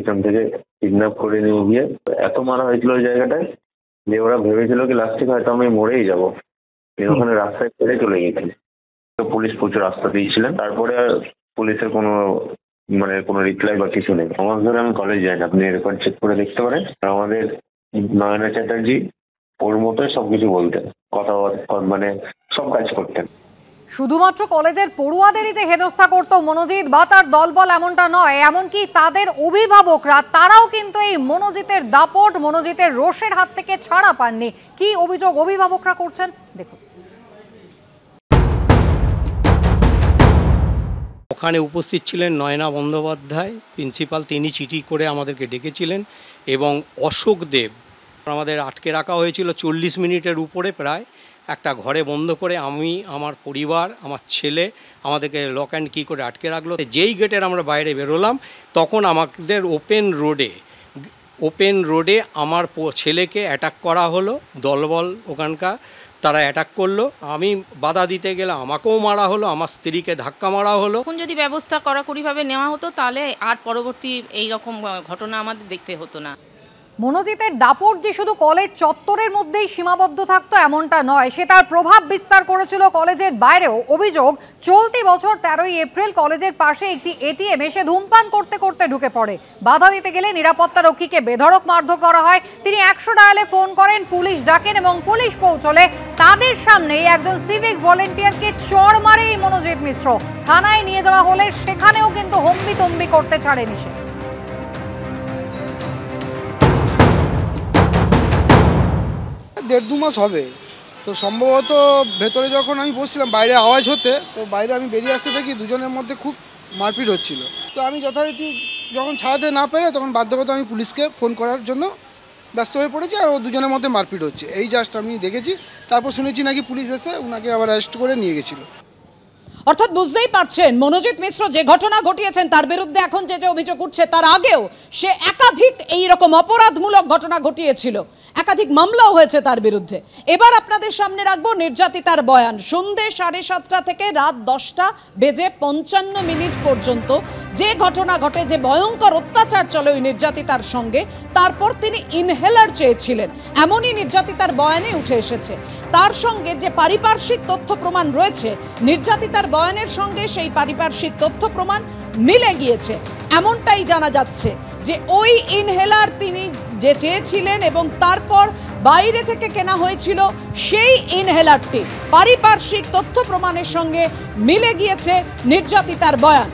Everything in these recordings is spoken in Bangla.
পেছন থেকে কিডন্যাপ করে নিয়ে গিয়ে এত মারা হয়েছিল ওই জায়গাটায় যে ওরা ভেবেছিল কি লাস্টে হয়তো আমি মরেই যাবো, ওখানে রাস্তায় ফেলে চলে গেছিল। পুলিশ প্রচুর রাস্তা দিয়েছিলেন, তারপরে আর পুলিশের কোনো রিপ্লাই বা কিছু নেই। আমার ধরে আমি কলেজ যাই না, আপনি রেকর্ড চেক করে দেখতে পারেন। আমাদের নয়না চ্যাটার্জি ওর মতোই সবকিছু বলতেন, কথাবার্তা সব কাজ করতেন। শুধুমাত্র কলেজের পড়ুয়াদেরই যে হেনস্থা করতো মনোজিৎ বা তার দলবল এমনটা নয়, এমনকি তাদের অভিভাবকরা তারাও কিন্তু এই মনোজিতের দাপট, মনোজিতের রোষের হাত থেকে ছাড়া পাননি। কি অভিযোগ অভিভাবকরা করছেন দেখুন। ওখানে উপস্থিত ছিলেন নয়না বন্দ্যোপাধ্যায় প্রিন্সিপাল, তিনি চিঠি করে আমাদেরকে ডেকেছিলেন, এবং অশোক দেব। আমাদের আটকে রাখা হয়েছিল 40 মিনিটের উপরে, প্রায় একটা ঘরে বন্ধ করে। আমি, আমার পরিবার, আমার ছেলে, আমাদেরকে লক অ্যান্ড কি করে আটকে রাখলো। যেই গেটের আমরা বাইরে বেরোলাম তখন আমাদের ওপেন রোডে আমার ছেলেকে অ্যাটাক করা হলো। দলবল ওখানকার তারা অ্যাটাক করলো, আমি বাধা দিতে গেলে আমাকেও মারা হলো, আমার স্ত্রীকে ধাক্কা মারা হলো। এখন যদি ব্যবস্থা কড়াকড়িভাবে নেওয়া হতো তাহলে আর পরবর্তী এই রকম ঘটনা আমাদের দেখতে হতো না। মনোজিতের দাপট যে শুধু কলেজ চত্বরের মধ্যেই সীমাবদ্ধ থাকতো এমনটা নয়, সে তার প্রভাব বিস্তার করেছিল কলেজের বাইরেও। অভিযোগ, চলতি বছর 13ই এপ্রিল কলেজের পাশে একটি এটিএম এসে ধূমপান করতে করতে ঢুকে পড়ে। বাধা দিতে গেলে নিরাপত্তা রক্ষীকে বেধড়ক মারধর করা হয়। তিনি 100 ডায়ালে ফোন করেন, পুলিশ ডাকেন এবং পুলিশ পৌঁছলে তাদের সামনেই একজন সিভিক ভলেন্টিয়ারকে চড় মারে এই মনোজিৎ মিশ্র। থানায় নিয়ে যাওয়া হলে সেখানেও কিন্তু হম্বিতম্বি করতে ছাড়েনি সে। 1.5-2 মাস হবে তো সম্ভবত। ভেতরে যখন আমি বসছিলাম, বাইরে আওয়াজ হতে, তো বাইরে আমি বেরিয়ে আসতে দেখি দুজনের মধ্যে খুব মারপিট হচ্ছিল। তো আমি যথারীতি যখন ছাড়াতে না পেরে তখন বাধ্যগত আমি পুলিশকে ফোন করার জন্য ব্যস্ত হয়ে পড়েছি, আর ও দুজনের মধ্যে মারপিট হচ্ছে এই জাস্ট আমি দেখেছি। তারপর শুনেছি নাকি পুলিশ এসে ওনাকে আবার অ্যারেস্ট করে নিয়ে গেছিলো। অর্থাৎ বুঝতেই পারছেন মনোজিৎ মিশ্র যে ঘটনা ঘটিয়েছেন তার বিরুদ্ধে এখন যে অভিযোগ উঠছে, তার আগেও সে একাধিক এইরকম অপরাধমূলক ঘটনা ঘটিয়েছিল, একাধিক মামলাও হয়েছে তার বিরুদ্ধে। এবার আপনাদের সামনে রাখবো নির্যাতিতার বয়ান। সন্ধ্যে 7:30 থেকে রাত 10:55 পর্যন্ত যে ঘটনা ঘটে, যে ভয়ঙ্কর অত্যাচার চলে ওই নির্যাতিতার সঙ্গে, তারপর তিনি ইনহেলার চেয়েছিলেন, এমনই নির্যাতিতার বয়ানে উঠে এসেছে। তার সঙ্গে যে পারিপার্শ্বিক তথ্য প্রমাণ রয়েছে, নির্যাতিতার বয়ানের সঙ্গে সেই পারিপার্শ্বিক তথ্য প্রমাণ মিলে গিয়েছে। এমনটাই জানা যাচ্ছে যে ওই ইনহেলার তিনি যে চেয়েছিলেন এবং তারপর বাইরে থেকে কেনা হয়েছিল, সেই ইনহেলারটি পারিপার্শ্বিক তথ্য প্রমাণের সঙ্গে মিলে গিয়েছে নির্যাতিতার বয়ান।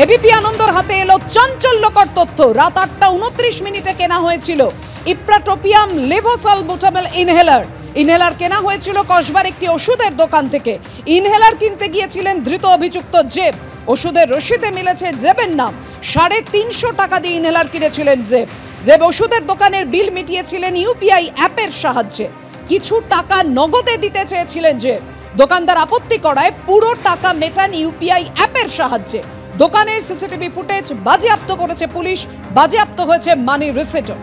এবিপি আনন্দর হাতে এলো চাঞ্চল্যকর তথ্য। রাত 8:29 কেনা হয়েছিল ইপ্রাটোপিয়াম লেভোসালবুটামেল ইনহেলার। ইনহেলার কেনা হয়েছিল কসবার একটি ওষুধের দোকান থেকে। ইনহেলার কিনতে গিয়েছিলেন ধৃত অভিযুক্ত জেব। ওষুধের রসিদে মিলেছে জেবের নাম। 350 টাকা দিয়ে ইনহেলার কিনেছিলেন জেব ওষুধের দোকানের বিল মিটিয়েছিলেন ইউপিআই অ্যাপের সাহায্যে। কিছু টাকা নগদে দিতে চেয়েছিলেন জেব। দোকানদার আপত্তি করায় পুরো টাকা মেটান ইউপিআই অ্যাপের সাহায্যে। দোকানের সিসিটিভি ফুটেজ বাজেয়াপ্ত করেছে পুলিশ, বাজেয়াপ্ত হয়েছে মানি রিসিটও।